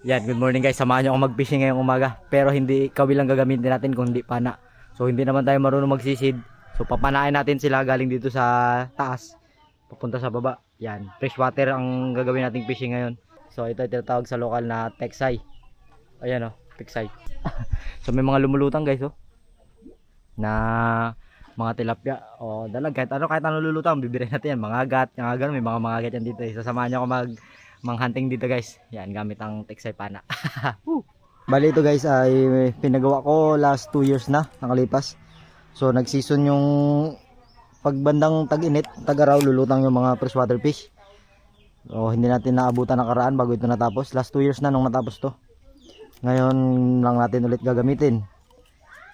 Yan, good morning guys. Samahan niyo ako mag-fishing ngayong umaga. Pero hindi kawil lang gagamitin natin kundi pana. So hindi naman tayo marunong magsisid. So papanain natin sila galing dito sa taas papunta sa baba. Yan, fresh water ang gagawin nating fishing ngayon. So ito ay tinatawag sa lokal na teksay. Ayan oh, teksay. So may mga lumulutang guys oh. Na mga tilapia o dalag kahit ano lulutang bibigyan natin yan, mga agat, mga ganun, may mga agat yan dito. Sasamahan niyo ako hunting dito guys. Yan gamit ang teksay pana. Bali ito guys ay pinagawa ko last 2 years na nakalipas. So nag-season yung pagbandang tag-init, tag-araw lulutang yung mga freshwater fish. So hindi natin naabutan nakaraan bago ito natapos. Last 2 years na nung natapos to. Ngayon lang natin ulit gagamitin.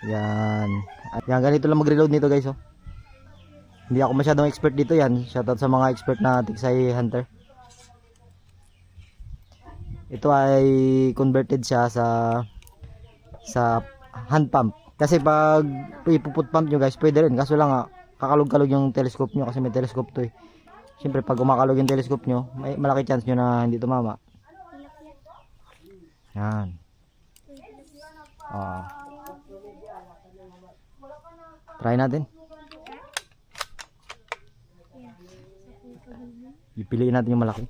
Yan. At yan, ganito lang mag-reload nito guys oh. Hindi ako masyadong expert dito yan. Shoutout sa mga expert na teksay hunter. Ito ay converted siya sa hand pump. Kasi pag ipuput pump nyo guys, pwede rin. Kaso lang kakalog-kalog yung telescope nyo kasi may telescope to eh. Siyempre pag umakalog yung telescope nyo, may malaki chance nyo na hindi tumama. Yan. Try natin. Ipiliin natin yung malaki.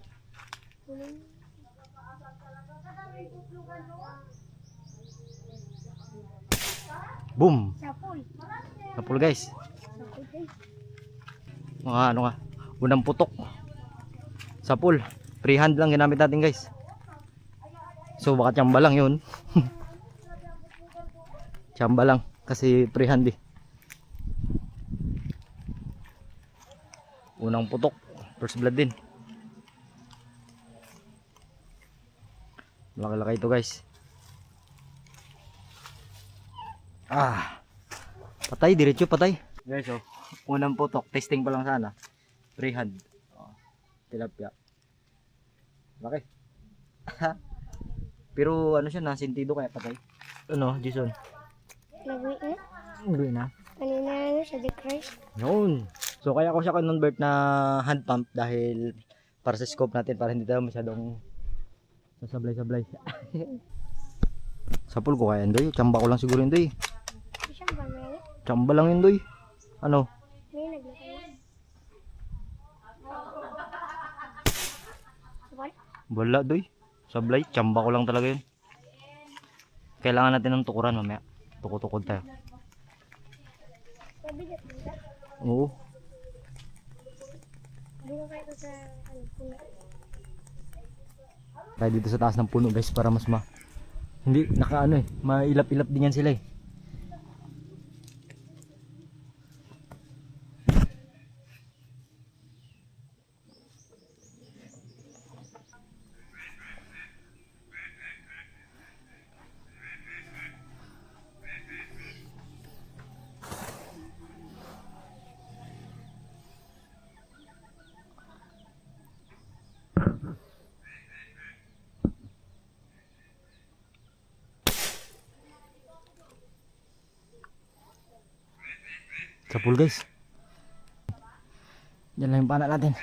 Boom! Sapul guys. Mga ano nga, unang putok. Sapul. Freehand lang ginamit natin guys. So baka tsamba lang yun. Tsamba lang kasi freehand eh. Unang putok. First blood din. Malaki-laki ito guys. Patay, diretso patay. Guys, oh, unang putok, testing pa lang sana. Freehand. Oh, tilapia. Laki. Pero ano siya, nasintido kaya patay. Ano, Jason? Nagwi na? Nagwi na. Kanina ano siya, decrease. Yun. So kaya ko siya convert na hand pump dahil para sa scope natin para hindi tayo masyadong sasablay-sablay. Sapul ko kaya Indoy, tsamba ko lang siguro Indoy. Siyang ba may? Tsamba lang Indoy. Ano? May naglakay. Wala doy. Sablay, tsamba ko lang talaga yun. Kailangan natin ng tukuran mamaya. Tukod-tukod tayo. Mabigat ba? Oo. Bunga kayo sa puno. Tayo dito sa taas ng puno guys para mas hindi nakaano eh, mailap-ilap din yan sila eh. Sapul guys. Yan lang yung pana natin.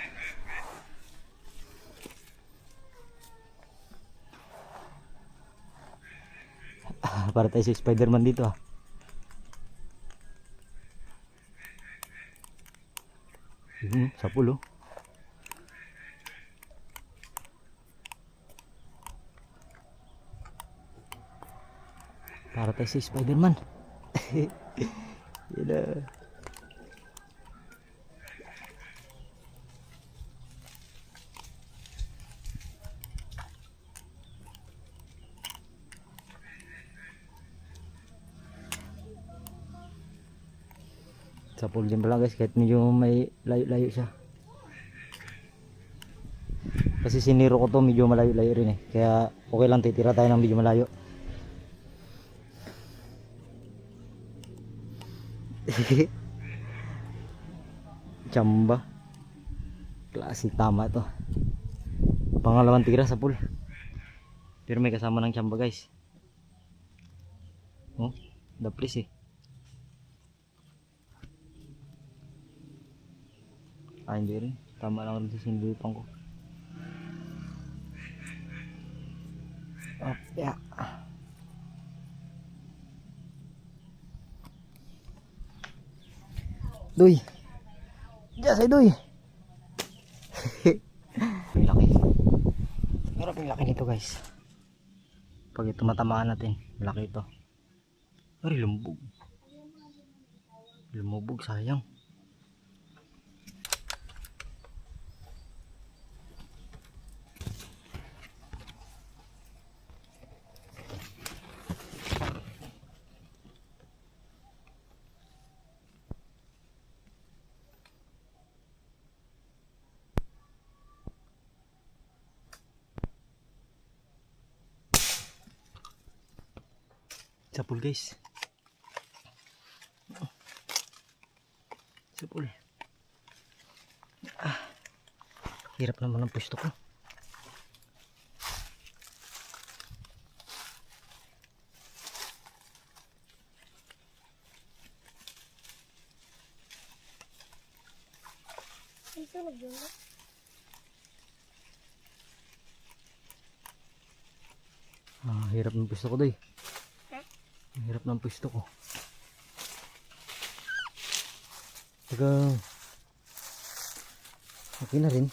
Para tayo si Spider-Man dito sapul oh. Para tayo si Spider-Man. Yan sapul din pala guys kahit medyo may layo-layo siya. Kasi siniro ko to medyo malayo-layo rin eh. Kaya okay lang titira tayo ng medyo malayo. Tsamba. Klase tama to. Pangalawang tira sapul. Pero may kasama ng tsamba guys. Oh, daplis eh. Hindi rin. Tama lang rin sa sindutan ko. Okay. Doy. Diyan say doy. Ang laki. Pero ang laki nito guys. Pag ito matamaan natin, malaki ito. Ay, lumbog. Lumubog, sayang. Sapul guys. Sapul. Hirap naman ang pwesto ko. Ay, sunog yun. Hirap ng pwesto ko doy. Ha? Hirap ng pwesto ko. Taga okay na rin.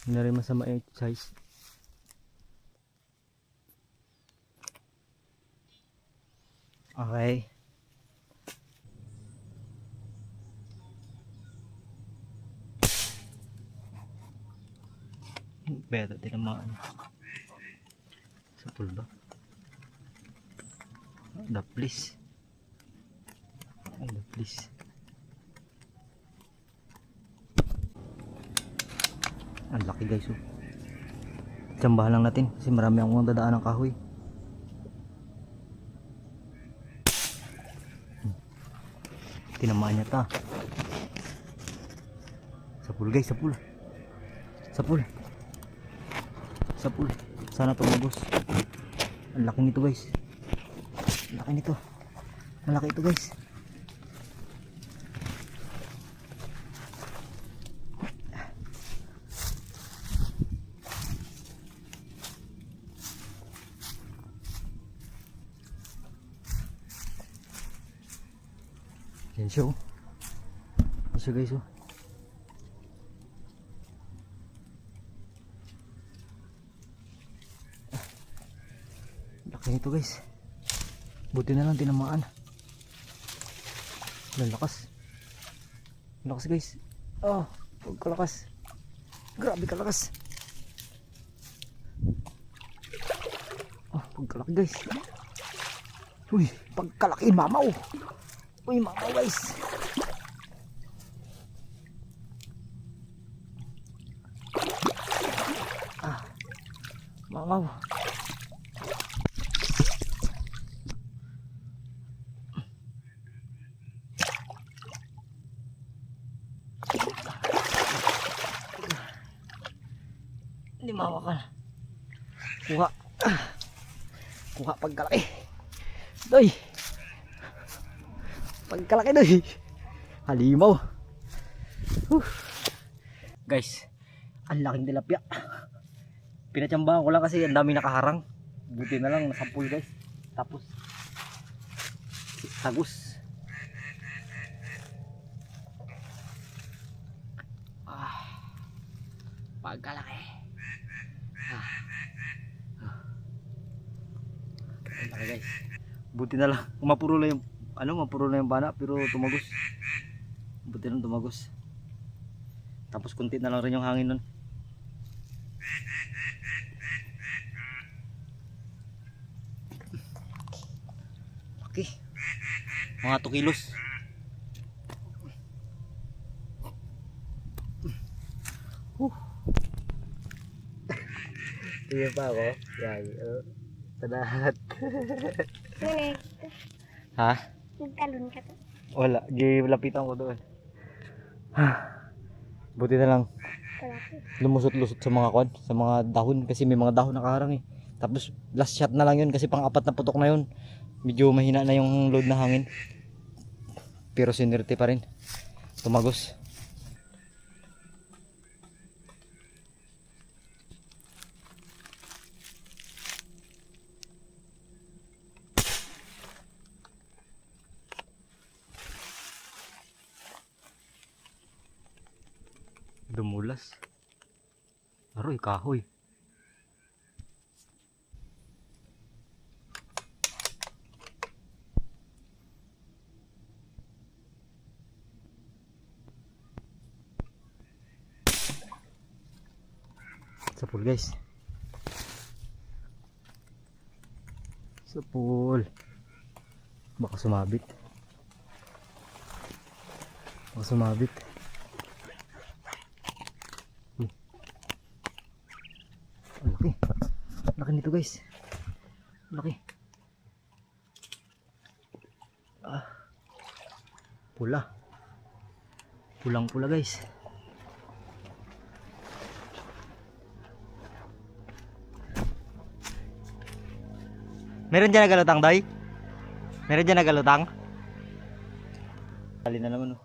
Hindi na rin masama yung exercise. Okay. Beto tinamaan. Sa pulba. The please. The please. Ang laki guys oh. Tsambahan lang natin kasi marami akong dadaan ng kahoy. Tinamaan niya ta. Sapul guys, sapul. Sapul. Sapul. Sana tumagos. Ang laki nito guys. Ang laki nito. Malaki ito guys. Yan siya oh. Yan siya guys oh. Laki nito guys. Buti na lang tinamaan. Lalakas. Lakas guys. Oh, pagkalakas. Grabe kalakas. Oh, pagkalaki guys. Uy, pagkalaki mamaw. Uy, mamaw guys. Mamaw. Hindi mawakan. Kuha. Kuha pagkalaki. Doy. Pagkalaki doy. Halimaw. Guys, ang laking tilapia. Pinatsambahan ko lang kasi ang dami nakaharang. Buti na lang nasampul guys. Tapos tagus. Pagkalaki. Ang laki guys. Buti na lang mapuro na yung mapuro na yung bana pero tumagos. Buti lang tumagos. Tapos kunti na lang rin yung hangin nun. Okay. Mga 2 kilos. Tingin pa ako. Yan. Sa lahat. Nene, Ha? nagtalon ka to. Wala. Gilapitan ko doon. Buti na lang. Kalaki. Lumusot-lusot sa mga kwan, sa mga dahon kasi may mga dahon nakaharang eh. Tapos last shot na lang yun kasi pang-4 na putok na yun. Medyo mahina na yung load na hangin. Pero sinerte pa rin. Tumagos. Madulas. Aroy, kahoy. Sapul guys. Sapul. Baka sumabit. Baka sumabit. Ang laki. Laki nito guys. Laki. Ah. Pula. Pulang pula guys. Meron dyan nagalutang, Doy? Meron dyan nagalutang? Kali na naman, oh.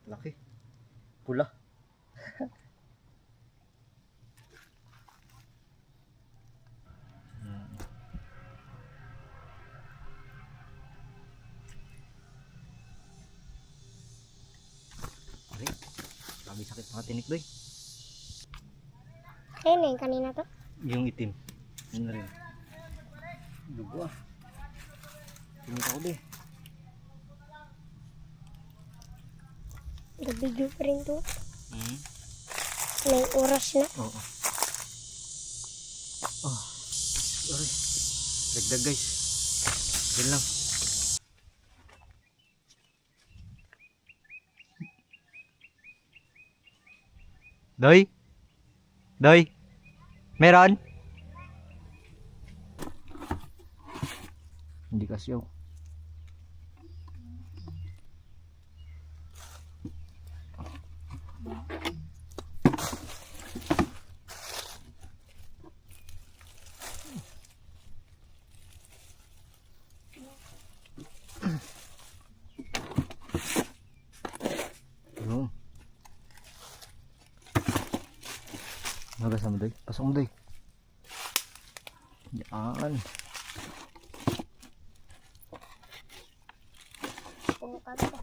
Laki. Pula. Ari, grabe sakit mga tinik, Doy. Ayun na yung kanina to. Yung itim. Yun na rin. Dugo ah. Tingin ako din. Nag-video pa rin to. Hmm. May oras na. Oo. Oh. Sorry. Dagdag guys. Yan lang. Doy? Doy? Meron? Hindi kasi ako. Ano? Nagas mo, Doy. Pasok mo, Doy. Yan. Pumukat ko.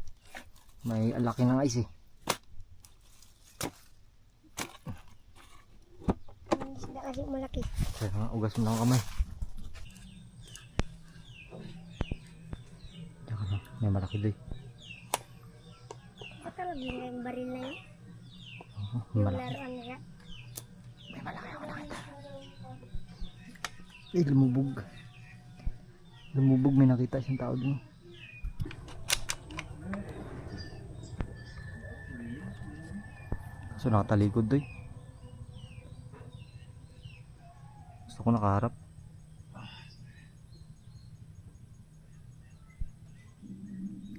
May alaki ng ice eh. Ang isda kasi malaki. Kaya nga, ugas mo lang ang kamay. Diyan ka na. May malaki, Doy. Patalo din na yung baril na yun. May Yung malaki. laruan nila. May malaki ako nakita. Eh, lumubog. Lumubog, may nakita siyang tao dun. So nakatalikod, Doy. Gusto ko nakaharap.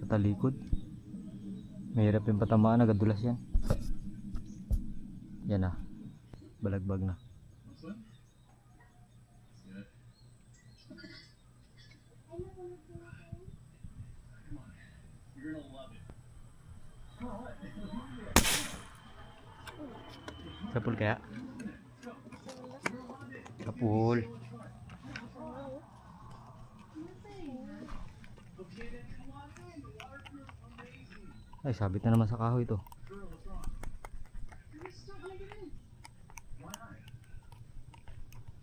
Katalikod. Mahirap yung patamaan, nagadulas yan. Yan na. Balagbag na. Sapul kaya? Sapul. Ay, sabit na naman sa kahoy ito.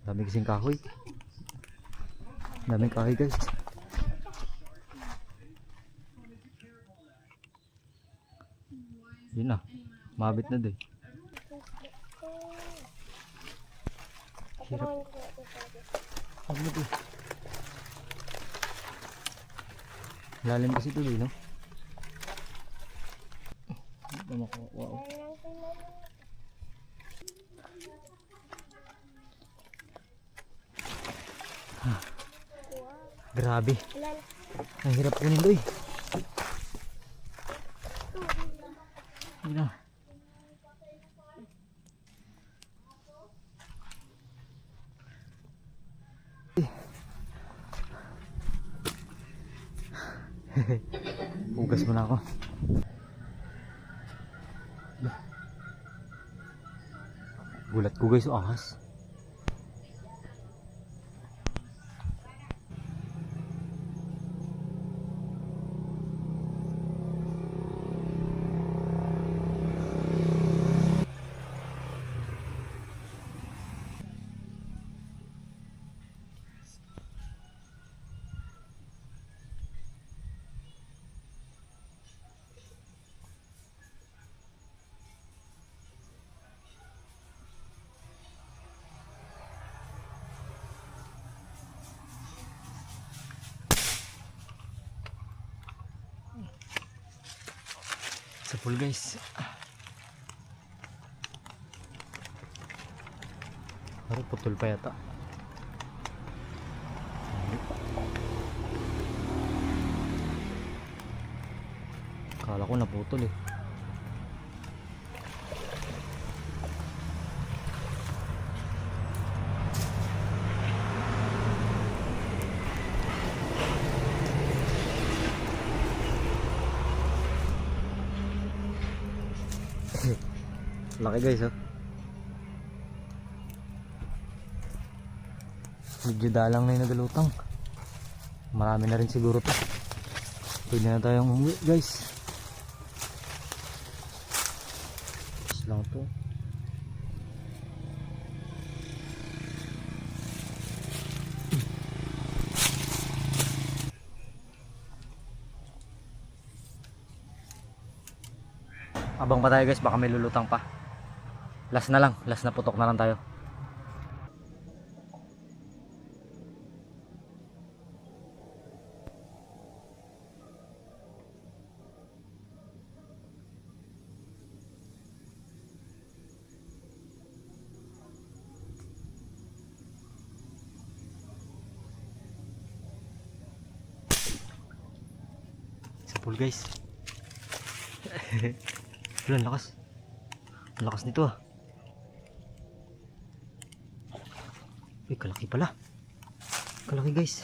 Dami kasing kahoy. Daming kahoy guys. Yun na. Mabit na doon. Hirap. Ano mo doon? Lalim kasi ito doon, no? Wow. Grabe. Ang hirap kunin doy. Yun na. Hugas mo na ako. Gulat ko guys, ahas. Sapul guys. Parang putol pa yata. Akala ko naputol eh. Laki guys oh. Medyo dalang na yung nagalutang. Marami na rin siguro to. Pwede na tayong umuwi guys. Tapos lang to. Abang pa tayo guys, baka may lulutang pa. Last na lang, last na putok na lang tayo. Sapul guys. Wala, ang lakas. Ang lakas nito ah. Uy, kalaki pala. Kalaki guys.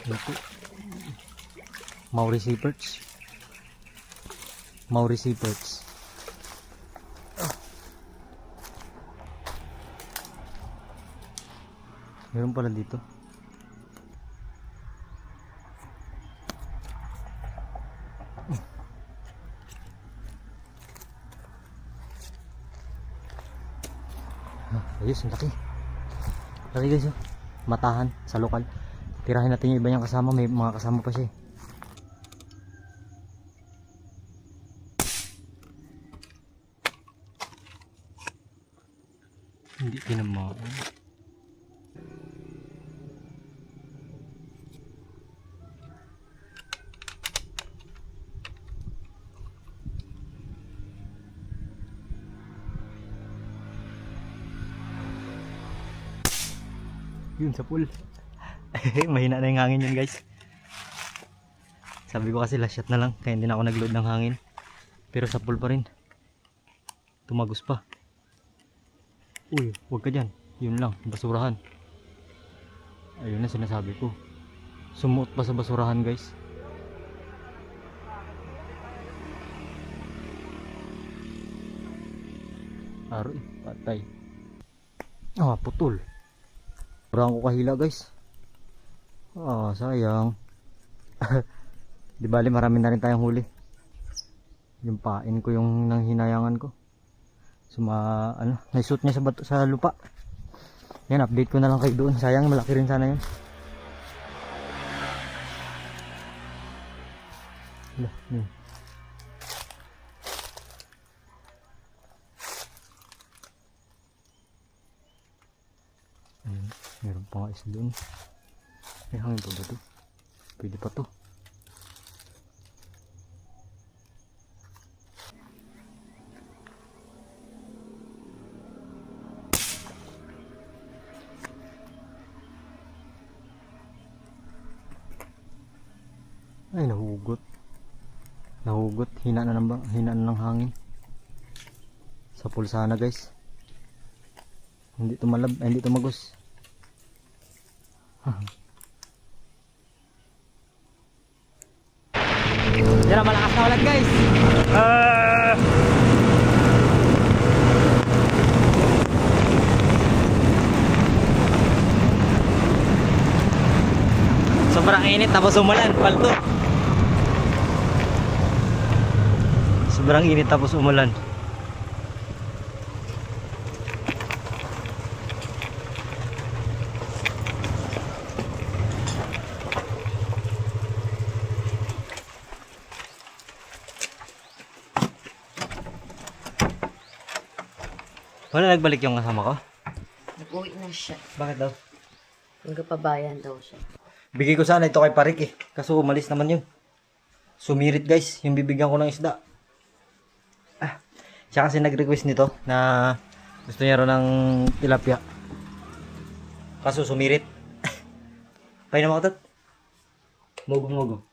Ito. Maori sea perch. Maori sea perch. Meron pala dito. Ayos, ang laki. Laki guys oh. Matahan sa lokal. Tirahin natin yung iba niyang kasama. May mga kasama pa siya eh. Hindi tinamaan. Yun sa pool. Mahina na yung hangin yun guys. Sabi ko kasi last shot na lang, kaya hindi na ako nag-load ng hangin. Pero sa pool pa rin. Tumagos pa. Uy, huwag ka dyan. Yun lang, basurahan. Ayun na sinasabi ko. Sumuot pa sa basurahan guys. Aroy, patay. Ah, putol. Kurang ko kahila guys. Ah, sayang. Di bali marami na rin tayong huli. Yung pain ko yung nanghinayangan ko. Naisut niya sa lupa. Yan, update ko na lang kayo doon. Sayang, malaki rin sana yun. Yun. Meron pa nga isa doon. May hangin pa ba ito? Pwede pa to. Ay, nahugot. Nahugot. Hina na ng hangin. Sa pool sana guys. Hindi tumalab, hindi tumagos. Yan, malakas na ulan guys. Sobrang init tapos umulan, palto. Sobrang init tapos umulan. Wala nagbalik yung kasama ko? Nag-uwi na siya. Bakit daw? Nagpapabayan daw siya. Bigay ko sana ito kay Parik eh. Kaso umalis naman yun. Sumirit guys, yung bibigyan ko ng isda. Siya kasi nag-request nito na gusto niya rin ng tilapia. Kaso sumirit. Pahin naman ko tat. Mugo.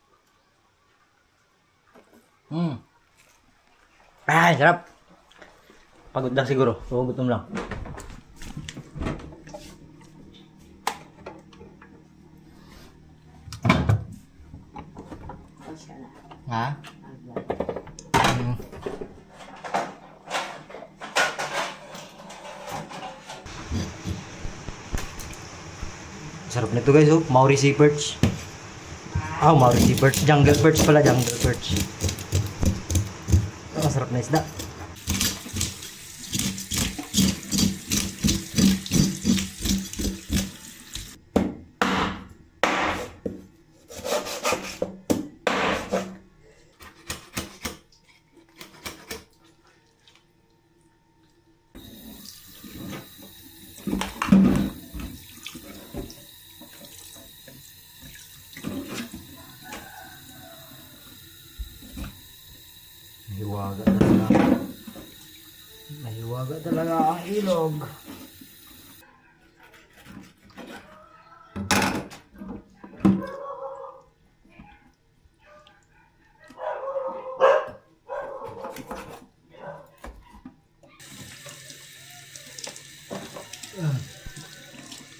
Ay, sarap. Pagod lang siguro. So, gutom lang. Ha? Sarap nito guys, oh. Maori Sea Perch. Maori Sea Perch. Jungle Perch pala, Jungle Perch. Masarap na isda. Mahiwaga talaga. Mahiwaga talaga ang ilog.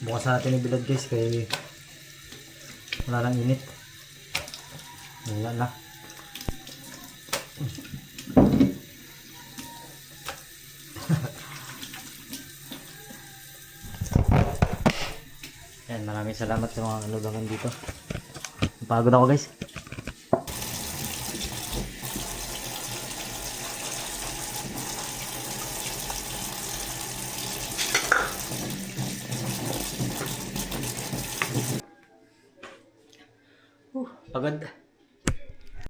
Bukas natin yung bilad guys kay wala nang init. Wala na. Yan, maraming salamat sa mga anugangan dito. Pagod ako guys. Pagod.